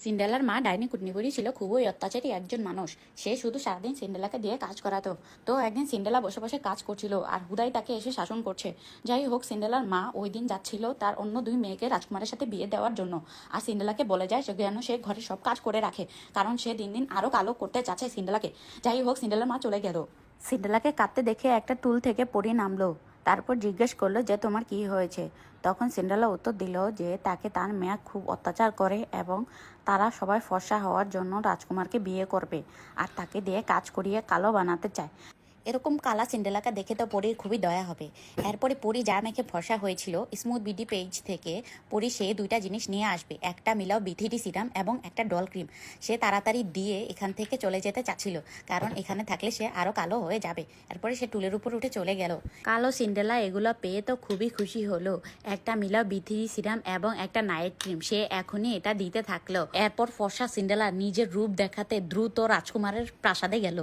সিন্ডেলার মা ডাইনি কুটনিপুরি ছিল খুবই অত্যাচারী একজন মানুষ। সে শুধু সারাদিন সিন্ডেলাকে দিয়ে কাজ করাতো। তো একদিন সিন্ডেলা বসে বসে কাজ করছিল আর হুদাই তাকে এসে শাসন করছে। যাই হোক, সিন্ডেলার মা ওই দিন যাচ্ছিল তার অন্য দুই মেয়েকে রাজকুমারের সাথে বিয়ে দেওয়ার জন্য। আর সিন্ডেলাকে বলে যায় যেন সে ঘরে সব কাজ করে রাখে, কারণ সে দিন দিন আরো কালো করতে চাচ্ছে সিন্ডেলাকে। যাই হোক, সিন্ডেলার মা চলে গেল। সিন্ডেলাকে কাঁদতে দেখে একটা টুল থেকে পড়ে নামলো। তারপর জিজ্ঞেস করলো যে তোমার কি হয়েছে। তখন সিন্ডালা উত্তর দিল যে তাকে তার মেয়ে খুব অত্যাচার করে এবং তারা সবাই ফর্সা হওয়ার জন্য রাজকুমারকে বিয়ে করবে আর তাকে দিয়ে কাজ করিয়ে কালো বানাতে চায়। এরকম কালা সিন্ডেলাকে দেখে তো পরীর খুবই দয়া হবে। এরপরে পরী যা মেখে ফর্সা হয়েছিল স্মুথ বিডি পেজ থেকে পরী সে দুইটা জিনিস নিয়ে আসবে, একটা মিলাও বিথিটি সিরাম এবং একটা ডল ক্রিম। সে তাড়াতাড়ি দিয়ে এখান থেকে চলে যেতে চাচ্ছিল, কারণ এখানে থাকলে সে আরো কালো হয়ে যাবে। এরপরে সে টুলের উপর উঠে চলে গেল। কালো সিন্ডেলা এগুলো পেয়ে তো খুবই খুশি হলো। একটা মিলাও বিথিটি সিরাম এবং একটা নাইট ক্রিম সে এখনই এটা দিতে থাকলো। এরপর ফর্সা সিন্ডেলা নিজের রূপ দেখাতে দ্রুত রাজকুমারের প্রাসাদে গেল।